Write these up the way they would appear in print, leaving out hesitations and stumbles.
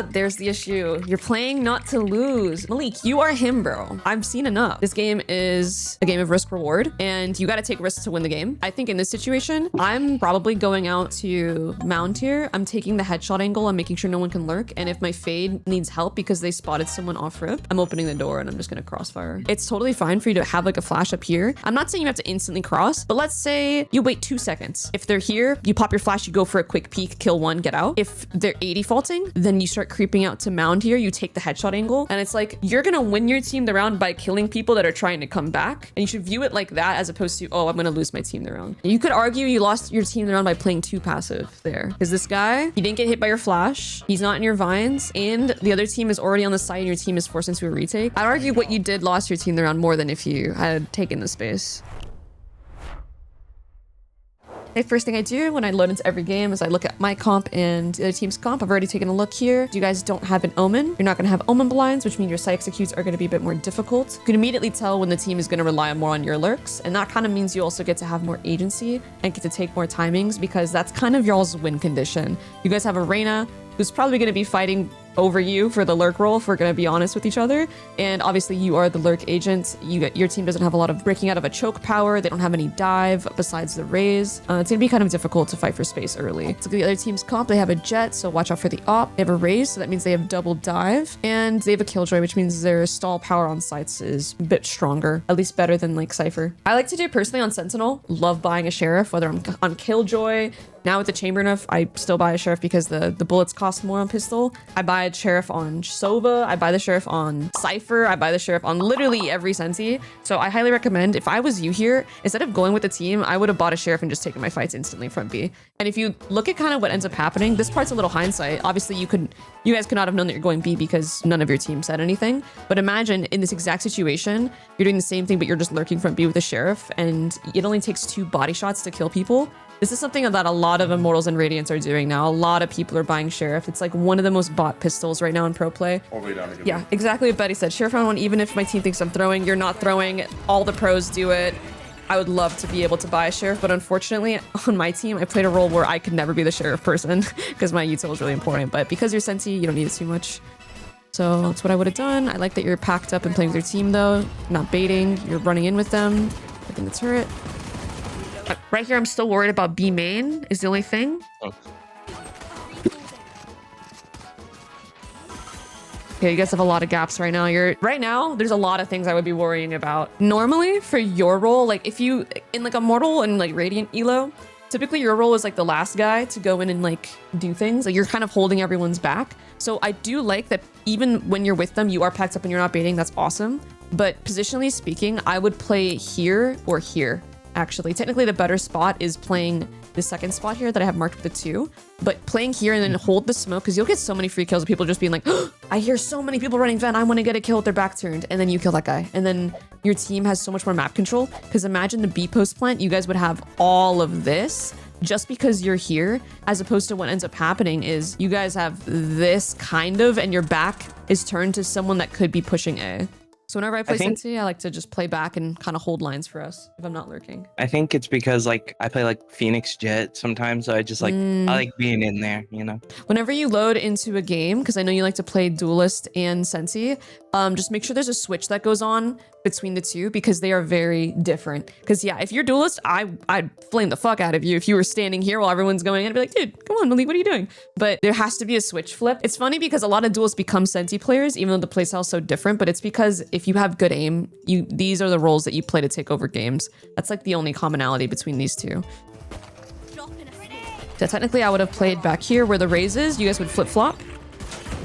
There's the issue. You're playing not to lose. Malik, you are him, bro. I've seen enough. This game is a game of risk reward, and you got to take risks to win the game. I think in this situation, I'm probably going out to mound here. I'm taking the headshot angle. I'm making sure no one can lurk. And if my fade needs help because they spotted someone off rip, I'm opening the door and I'm just going to crossfire. It's totally fine for you to have like a flash up here. I'm not saying you have to instantly cross, but let's say you wait 2 seconds. If they're here, you pop your flash, you go for a quick peek, kill one, get out. If they're 80 faulting, then you start creeping out to mound here. You take the headshot angle, and it's like you're gonna win your team the round by killing people that are trying to come back. And you should view it like that as opposed to, oh, I'm gonna lose my team the round. You could argue you lost your team the round by playing too passive there, because this guy, he didn't get hit by your flash, he's not in your vines, and the other team is already on the site and your team is forced into a retake. I'd argue what you did lost your team the round more than if you had taken the space. The first thing I do when I load into every game is I look at my comp and the other team's comp. I've already taken a look here. You guys don't have an omen. You're not going to have omen blinds, which means your site executes are going to be a bit more difficult. You can immediately tell when the team is going to rely more on your lurks. And that kind of means you also get to have more agency and get to take more timings, because that's kind of y'all's win condition. You guys have a Reyna who's probably going to be fighting over you for the lurk role, if we're going to be honest with each other. And obviously you are the lurk agent. Your team doesn't have a lot of breaking out of a choke power. They don't have any dive besides the raise. It's going to be kind of difficult to fight for space early. So the other team's comp, they have a jet, so watch out for the op. They have a raise, so that means they have double dive. And they have a killjoy, which means their stall power on sites is a bit stronger, at least better than like Cypher. I like to do personally on Sentinel, love buying a sheriff, whether I'm on killjoy. Now with the chamber enough, I still buy a sheriff because the bullets cost more on pistol. I buy a sheriff on Sova. I buy the sheriff on Cypher. I buy the sheriff on literally every Sensi. So I highly recommend, if I was you here, instead of going with the team, I would have bought a sheriff and just taken my fights instantly from B. And if you look at kind of what ends up happening, this part's a little hindsight. Obviously you guys could not have known that you're going B because none of your team said anything. But imagine in this exact situation, you're doing the same thing, but you're just lurking from B with a sheriff, and it only takes 2 body shots to kill people. This is something that a lot of Immortals and Radiants are doing now. A lot of people are buying Sheriff. It's like one of the most bought pistols right now in pro play. All the way down again. Yeah, exactly what Betty said. Sheriff round 1, even if my team thinks I'm throwing, you're not throwing. All the pros do it. I would love to be able to buy a Sheriff, but unfortunately on my team, I played a role where I could never be the Sheriff person because my util is really important. But because you're Sensi, you don't need it too much. So that's what I would have done. I like that you're packed up and playing with your team though. Not baiting. You're running in with them. Hitting the turret. Right here, I'm still worried about B main is the only thing. Okay, you guys have a lot of gaps right now. Right now, there's a lot of things I would be worrying about. Normally, for your role, like if you, in like Immortal and like Radiant Elo, typically your role is like the last guy to go in and like do things. Like you're kind of holding everyone's back. So I do like that even when you're with them, you are packed up and you're not baiting. That's awesome. But positionally speaking, I would play here or here. Actually, technically the better spot is playing the second spot here that I have marked with the 2, but playing here and then hold the smoke, because you'll get so many free kills of people just being like, oh, I hear so many people running vent, I want to get a kill with their back turned, and then you kill that guy, and then your team has so much more map control. Because imagine the B post plant, you guys would have all of this just because you're here, as opposed to what ends up happening is you guys have this kind of, and your back is turned to someone that could be pushing A. So whenever I play Sensi, I like to just play back and kind of hold lines for us if I'm not lurking. I think it's because like I play like Phoenix Jet sometimes, so I just like I like being in there, you know. Whenever you load into a game, because I know you like to play Duelist and Sensi, just make sure there's a switch that goes on between the two, because they are very different. Because yeah, if you're Duelist, I'd flame the fuck out of you if you were standing here while everyone's going in. I'd be like, dude, come on, Malik, what are you doing? But there has to be a switch flip. It's funny because a lot of Duelists become Sensi players, even though the playstyle is so different, but it's because if you have good aim, these are the roles that you play to take over games. That's like the only commonality between these two. So technically I would have played back here where the raise is. You guys would flip-flop.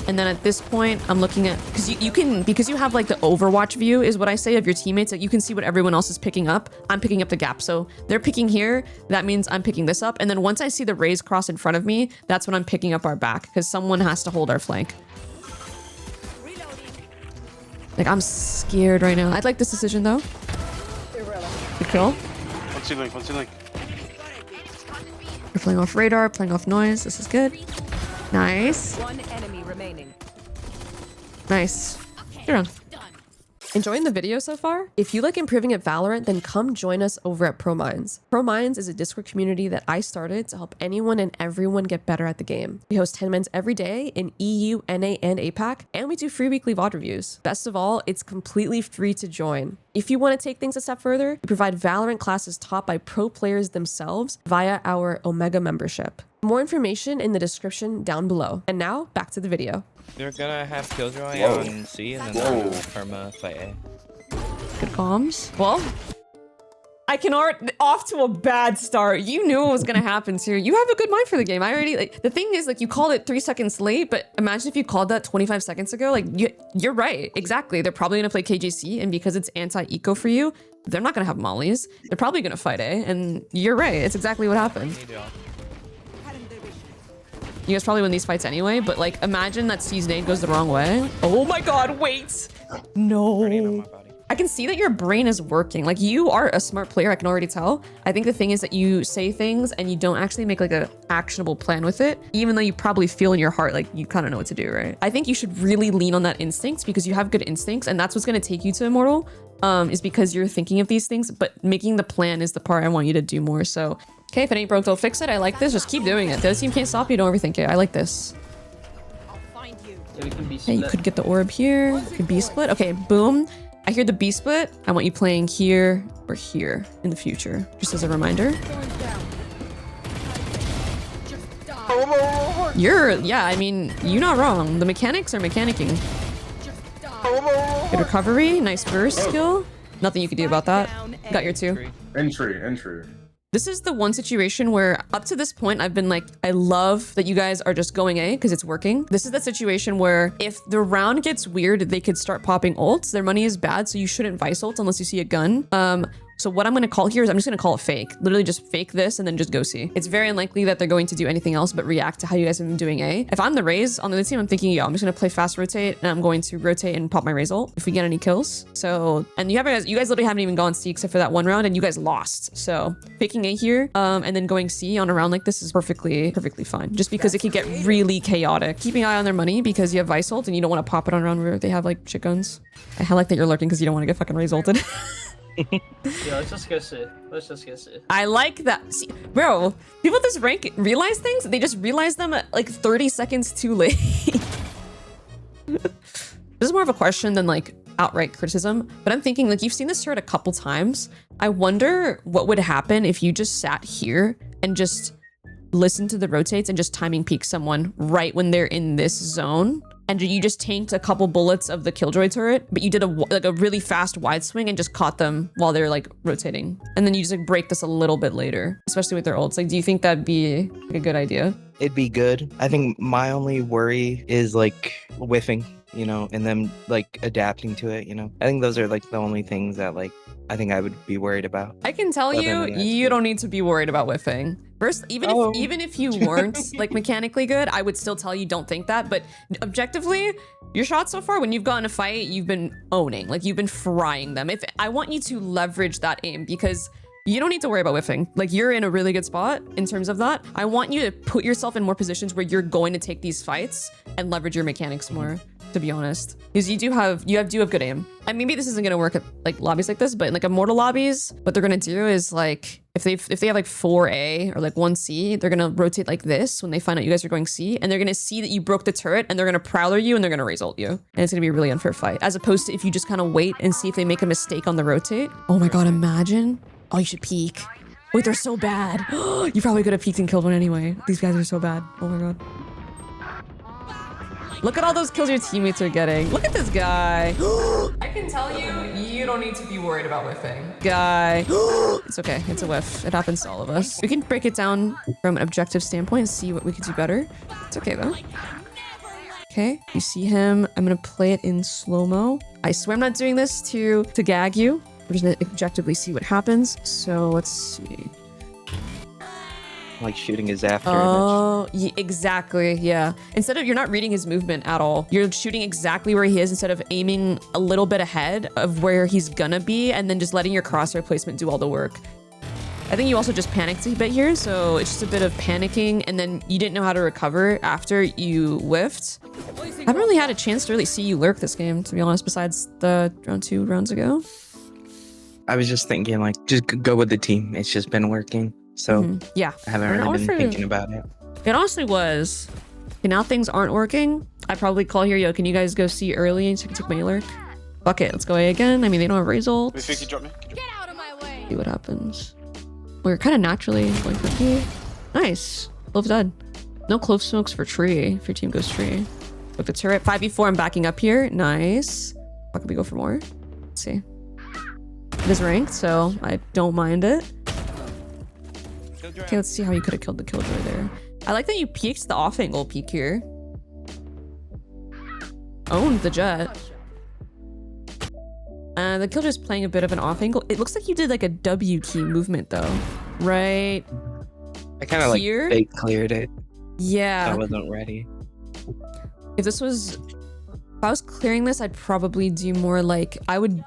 And then at this point, I'm looking at, because you have like the Overwatch view is what I say of your teammates, that you can see what everyone else is picking up. I'm picking up the gap. So they're picking here. That means I'm picking this up. And then once I see the raise cross in front of me, that's when I'm picking up our back, because someone has to hold our flank. Like, I'm scared right now. I'd like this decision though. Good kill. What's he like? We're playing off radar, playing off noise. This is good. Nice. One enemy remaining. Nice. Good run. Enjoying the video so far? If you like improving at Valorant, then come join us over at ProMinds. ProMinds is a Discord community that I started to help anyone and everyone get better at the game. We host 10 mins every day in EU, NA, and APAC, and we do free weekly VOD reviews. Best of all, it's completely free to join. If you want to take things a step further, we provide Valorant classes taught by pro players themselves via our Omega membership. More information in the description down below. And now, back to the video. They're gonna have Killjoy on C and then Perma fight A. Good comms. Well, I can off to a bad start. You knew what was gonna happen too. You have a good mind for the game. I already, like, the thing is, like, you called it 3 seconds late, but imagine if you called that 25 seconds ago. Like, you're right. Exactly. They're probably gonna play KJC, and because it's anti-eco for you, they're not gonna have mollies. They're probably gonna fight A, and you're right. It's exactly what happened. You guys probably win these fights anyway, but like, imagine that season 8 goes the wrong way. Oh my god, wait. No. I can see that your brain is working. Like, you are a smart player, I can already tell. I think the thing is that you say things and you don't actually make like a actionable plan with it, even though you probably feel in your heart like you kind of know what to do, right? I think you should really lean on that instinct because you have good instincts, and that's what's going to take you to Immortal, is because you're thinking of these things, but making the plan is the part I want you to do more. So, okay, if it ain't broke, they'll fix it. I like this. Just keep doing it. The other team can't stop you. Don't overthink it. I like this. So we can be Hey, you could get the orb here. You could B split. Okay, boom. I hear the B split. I want you playing here or here in the future, just as a reminder. Yeah, I mean, you're not wrong. The mechanics are mechanicking. Good recovery. Nice burst skill. Nothing you could do about that. Got your 2. Entry. This is the one situation where up to this point, I've been like, I love that you guys are just going A because it's working. This is the situation where if the round gets weird, they could start popping ults. Their money is bad, so you shouldn't Vyse ult unless you see a gun. So what I'm going to call here is I'm just going to call it fake. Literally just fake this and then just go see. It's very unlikely that they're going to do anything else but react to how you guys have been doing A. If I'm the Raze on the other team, I'm thinking, yo, I'm just going to play fast rotate and I'm going to rotate and pop my Raze ult if we get any kills. So, and you guys literally haven't even gone C except for that one round and you guys lost. So faking A here and then going C on a round like this is perfectly fine. Just because it could get really chaotic. Keeping an eye on their money because you have Vyse ult and you don't want to pop it on a round where they have like shit guns. I like that you're lurking because you don't want to get fucking Raze ulted. Yeah, let's just go see. I like that. See, bro, people at this rank realize things. They just realize them at like 30 seconds too late. This is more of a question than like outright criticism, but I'm thinking like you've seen this turret a couple times. I wonder what would happen if you just sat here and just listened to the rotates and just timing peek someone right when they're in this zone. And you just tanked a couple bullets of the Killjoy turret, but you did a really fast wide swing and just caught them while they're like rotating. And then you just like break this a little bit later, especially with their ults. Like, do you think that'd be like a good idea? It'd be good. I think my only worry is like whiffing, you know, and them like adapting to it, you know. I think those are like the only things that like I think I would be worried about. I can tell you don't need to be worried about whiffing. First, even if you weren't like mechanically good, I would still tell you don't think that. But objectively, your shots so far, when you've gotten a fight, you've been owning, like you've been frying them. If I want you to leverage that aim because you don't need to worry about whiffing. Like, you're in a really good spot in terms of that. I want you to put yourself in more positions where you're going to take these fights and leverage your mechanics more, to be honest. Because you do have good aim. And maybe this isn't gonna work at like lobbies like this, but in like immortal lobbies, what they're gonna do is like, if they have like 4A or like 1C, they're gonna rotate like this when they find out you guys are going C, and they're gonna see that you broke the turret and they're gonna prowler you and they're gonna Raze ult you. And it's gonna be a really unfair fight. As opposed to if you just kind of wait and see if they make a mistake on the rotate. Oh my God, imagine. Oh, you should peek. Wait, they're so bad. You probably could have peeked and killed one anyway. These guys are so bad. Oh my God. Look at all those kills your teammates are getting. Look at this guy. I can tell you don't need to be worried about whiffing. Guy. It's okay, it's a whiff. It happens to all of us. We can break it down from an objective standpoint and see what we could do better. It's okay though. Okay, you see him. I'm gonna play it in slow-mo. I swear I'm not doing this to gag you. We're just gonna objectively see what happens. So let's see. Like shooting his after image. Exactly, yeah. Instead of, you're not reading his movement at all. You're shooting exactly where he is instead of aiming a little bit ahead of where he's gonna be and then just letting your crosshair placement do all the work. I think you also just panicked a bit here, so it's just a bit of panicking, and then you didn't know how to recover after you whiffed. I haven't really had a chance to really see you lurk this game, to be honest, besides the round 2 rounds ago. I was just thinking, like, just go with the team. It's just been working. So Yeah. I haven't really been thinking about it. It honestly was. Okay, now things aren't working. I probably call here, yo, can you guys go see early so I can take my lurk? Fuck it, let's go A again. I mean, they don't have results. Wait, can you drop me? Get out of my way. See what happens. We're kind of naturally going for B. Nice. Clove dead. No clove smokes for tree if your team goes tree. Look the turret. 5v4, I'm backing up here. Nice. How can we go for more? Let's see. It is ranked, so I don't mind it. Okay, let's see how you could have killed the killjoy there. I like that you peeked the off angle peek here. Owned the jet. The killjoy's playing a bit of an off angle. It looks like you did like a W key movement though, right? I kind of like fake cleared it. Yeah. I wasn't ready. If I was clearing this, I'd probably do more like, I would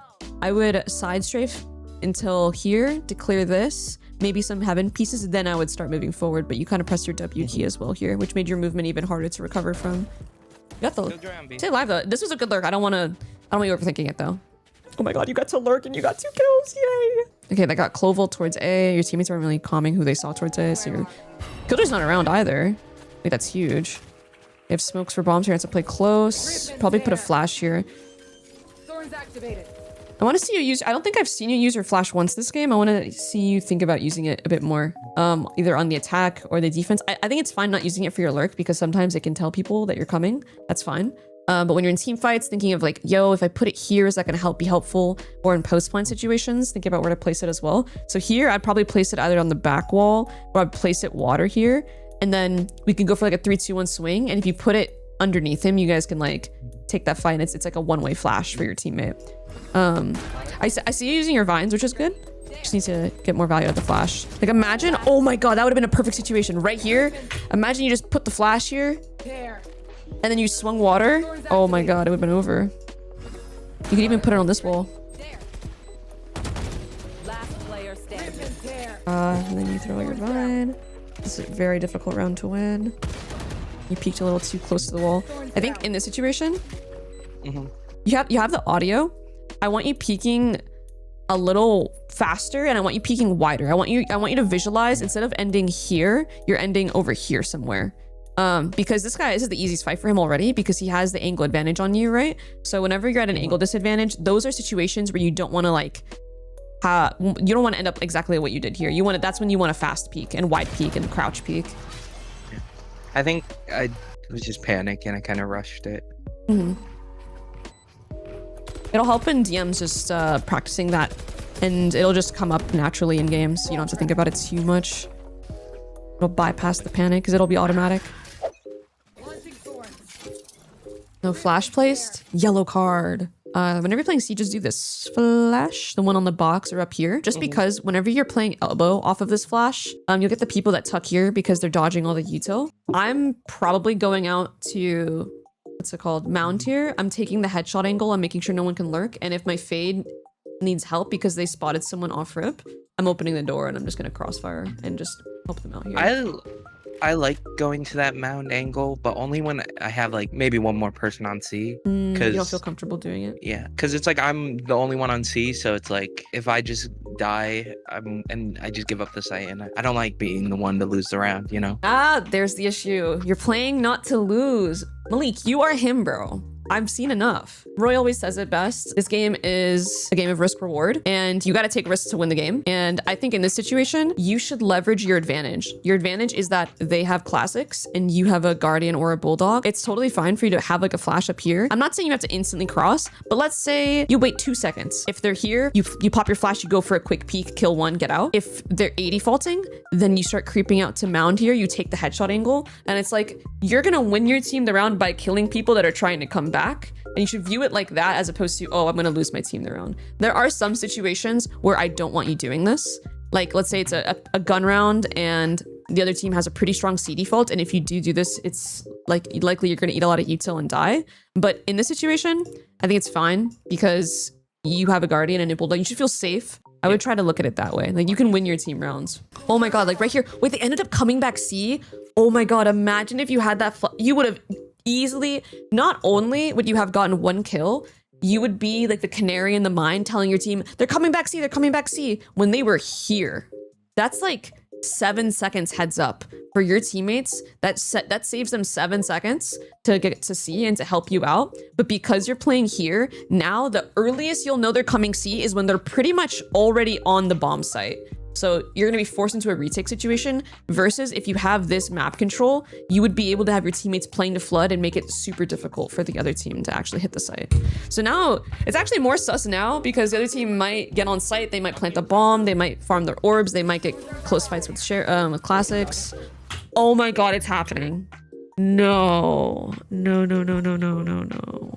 side strafe until here to clear this. Maybe some heaven pieces, then I would start moving forward, but you kind of pressed your W key as well here, which made your movement even harder to recover from. You got the stay alive though. This was a good lurk. I don't want you overthinking it though. Oh my god, you got to lurk and you got 2 kills, yay! Okay, they got Cloval towards A. Your teammates aren't really calming who they saw towards A, so your killjoy's not around either. I think that's huge. They have smokes for bombs here, have to play close. Probably put a flash here. Thorns activated. I want to see you use, I don't think I've seen you use your flash once this game. I want to see you think about using it a bit more, either on the attack or the defense. I think it's fine not using it for your lurk because sometimes it can tell people that you're coming. That's fine. But when you're in team fights, thinking of like, yo, if I put it here, is that going to be helpful? Or in post-plant situations, think about where to place it as well. So here, I'd probably place it either on the back wall or I'd place it water here. And then we can go for like a 3-2-1 swing. And if you put it underneath him, you guys can like take that fight. And it's like a one-way flash for your teammate. I see you using your vines, which is good. Just need to get more value out of the flash. Like imagine, oh my god, that would have been a perfect situation right here. Imagine you just put the flash here. And then you swung water. Oh my god, it would have been over. You could even put it on this wall. And then you throw out your vine. This is a very difficult round to win. You peeked a little too close to the wall. I think in this situation, you have the audio. I want you peeking a little faster and I want you peeking wider. I want you to visualize instead of ending here, you're ending over here somewhere. Because this is the easiest fight for him already because he has the angle advantage on you, right? So whenever you're at an angle disadvantage, those are situations where you don't want to like, you don't want to end up exactly what you did here. That's when you want a fast peek and wide peek and crouch peek. I think I was just panic and I kind of rushed it. It'll help in DMs just practicing that and it'll just come up naturally in games. So you don't have to think about it too much. It'll bypass the panic because it'll be automatic. No flash placed. Yellow card. Whenever you're playing Siege, just do this flash, the one on the box or up here, just because whenever you're playing elbow off of this flash, you'll get the people that tuck here because they're dodging all the util. I'm probably going out to, what's it called? Mound here. I'm taking the headshot angle. I'm making sure no one can lurk. And if my fade needs help because they spotted someone off rip, I'm opening the door and I'm just going to crossfire and just help them out here. I like going to that mound angle, but only when I have like maybe one more person on C. You don't feel comfortable doing it? Yeah, because it's like I'm the only one on C, so it's like if I just die, and I just give up the site, and I don't like being the one to lose the round, you know? There's the issue. You're playing not to lose. Malik, you are him, bro. I've seen enough. Roy always says it best. This game is a game of risk reward and you got to take risks to win the game. And I think in this situation, you should leverage your advantage. Your advantage is that they have classics and you have a guardian or a bulldog. It's totally fine for you to have like a flash up here. I'm not saying you have to instantly cross, but let's say you wait 2 seconds. If they're here, you pop your flash, you go for a quick peek, kill one, get out. If they're A defaulting, then you start creeping out to mound here. You take the headshot angle and it's like, you're going to win your team the round by killing people that are trying to come back. And you should view it like that as opposed to, oh, I'm going to lose my team the round. There are some situations where I don't want you doing this. Like, let's say it's a gun round and the other team has a pretty strong C default. And if you do this, it's like likely you're going to eat a lot of util and die. But in this situation, I think it's fine because you have a guardian and a bulldog. You should feel safe I would try to look at it that way. Like you can win your team rounds. Oh my God, like right here. Wait, they ended up coming back C. Oh my God, imagine if you had that, you would have easily, not only would you have gotten 1 kill, you would be like the canary in the mine telling your team, they're coming back C, they're coming back C, when they were here. That's like 7 seconds heads up for your teammates. That saves them 7 seconds to get to C and to help you out. But because you're playing here, now the earliest you'll know they're coming C is when they're pretty much already on the bomb site. So you're gonna be forced into a retake situation versus if you have this map control, you would be able to have your teammates playing to flood and make it super difficult for the other team to actually hit the site. So now it's actually more sus now because the other team might get on site, they might plant a bomb, they might farm their orbs, they might get close fights with classics. Oh my God, it's happening. No.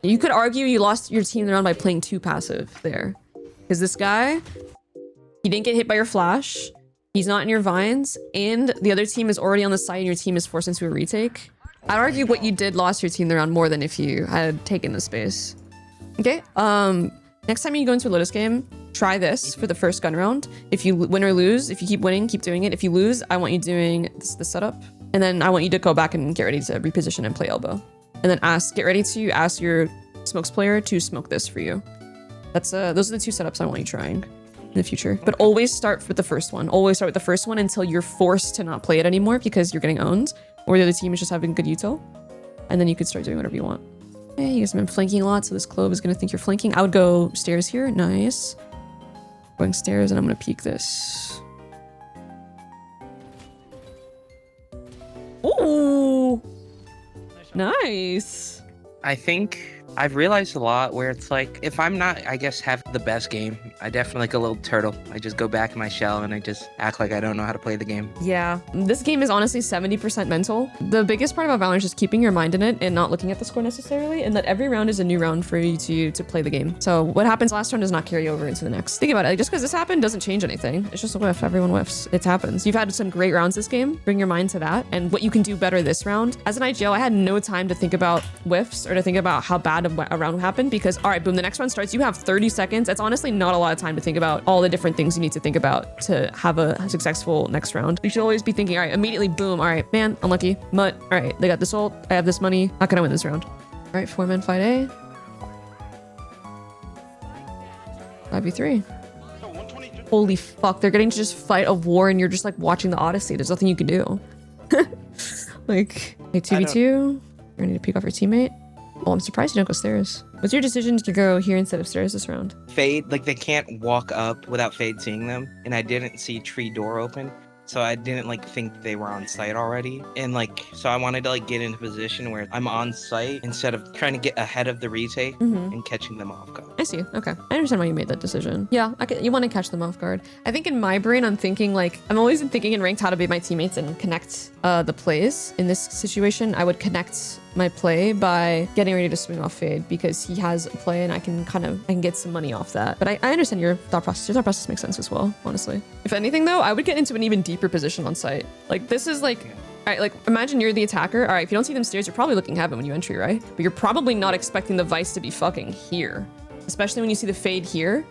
You could argue you lost your team round by playing too passive there. Because this guy, he didn't get hit by your flash, he's not in your vines, and the other team is already on the site and your team is forced into a retake. I'd argue what you did lost your team the round more than if you had taken the space. Okay, next time you go into a Lotus game, try this for the first gun round. If you win or lose, if you keep winning, keep doing it. If you lose, I want you doing this setup. And then I want you to go back and get ready to reposition and play elbow. And then get ready to ask your smokes player to smoke this for you. Those are the 2 setups I want you trying in the future. But always start with the first one. Always start with the first one until you're forced to not play it anymore because you're getting owned or the other team is just having good util. And then you could start doing whatever you want. Okay, you guys have been flanking a lot, so this clove is gonna think you're flanking. I would go stairs here, nice. Going stairs and I'm gonna peek this. Ooh, nice. I think I've realized a lot where it's like, if I'm not, I guess, have the best game, I definitely like a little turtle. I just go back in my shell and I just act like I don't know how to play the game. Yeah, this game is honestly 70% mental. The biggest part about Valorant is just keeping your mind in it and not looking at the score necessarily, and that every round is a new round for you to play the game. So what happens last round does not carry over into the next. Think about it, like, just because this happened doesn't change anything. It's just a whiff, everyone whiffs. It happens. You've had some great rounds this game. Bring your mind to that and what you can do better this round. As an IGL, I had no time to think about whiffs or to think about how bad a round happened because, all right, boom, the next round starts. You have 30 seconds. That's honestly not a lot of time to think about all the different things you need to think about to have a successful next round. You should always be thinking, all right, immediately, boom, all right, man, unlucky, mutt, all right, they got this ult, I have this money, not gonna win this round. All right, 4-man fight A. 5v3. Holy fuck, they're getting to just fight a war and you're just like watching the Odyssey. There's nothing you can do. Like 2v2, you're gonna need to peek off your teammate. Well, I'm surprised you don't go stairs. What's your decision to go here instead of stairs this round? Fade, like they can't walk up without Fade seeing them. And I didn't see tree door open. So I didn't like think they were on site already. And like, so I wanted to like get in a position where I'm on site instead of trying to get ahead of the retake and catching them off guard. I see. Okay. I understand why you made that decision. Yeah, you want to catch them off guard. I think in my brain, I'm thinking like, I'm always thinking in ranked how to beat my teammates and connect the plays. In this situation, I would connect my play by getting ready to swing off Fade because he has a play and I can get some money off that. But I understand your thought process. Your thought process makes sense as well, honestly. If anything though, I would get into an even deeper position on site. Like this is like, all right, like imagine you're the attacker. All right, if you don't see them stairs, you're probably looking heaven when you entry, right? But you're probably not expecting the Vyse to be fucking here, especially when you see the Fade here.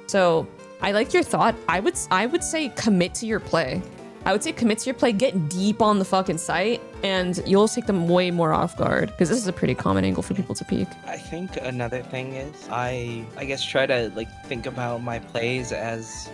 So I like your thought. I would say commit to your play. I would say commit to your play, get deep on the fucking site, and you'll take them way more off guard because this is a pretty common angle for people to peek. I think another thing is I guess try to like think about my plays as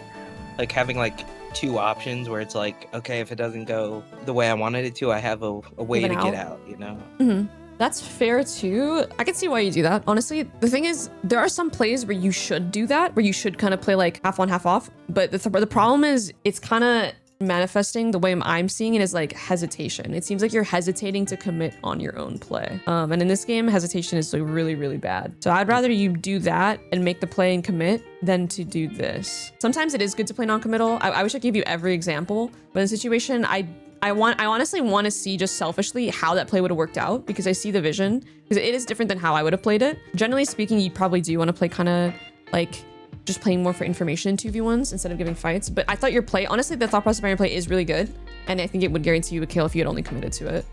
like having like 2 options where it's like, okay, if it doesn't go the way I wanted it to, I have a way to get out, you know? That's fair too. I can see why you do that. Honestly, the thing is, there are some plays where you should do that, where you should kind of play like half on, half off. But the problem is it's kind of manifesting the way I'm seeing it is like hesitation. It seems like you're hesitating to commit on your own play. And in this game, hesitation is like really, really bad. So I'd rather you do that and make the play and commit than to do this. Sometimes it is good to play non-committal. I wish I gave you every example, but in this situation, I honestly want to see just selfishly how that play would have worked out because I see the vision because it is different than how I would have played it. Generally speaking, you probably do want to play kind of like just playing more for information in 2v1s instead of giving fights. But I thought your play, honestly, the thought process behind your play is really good. And I think it would guarantee you a kill if you had only committed to it.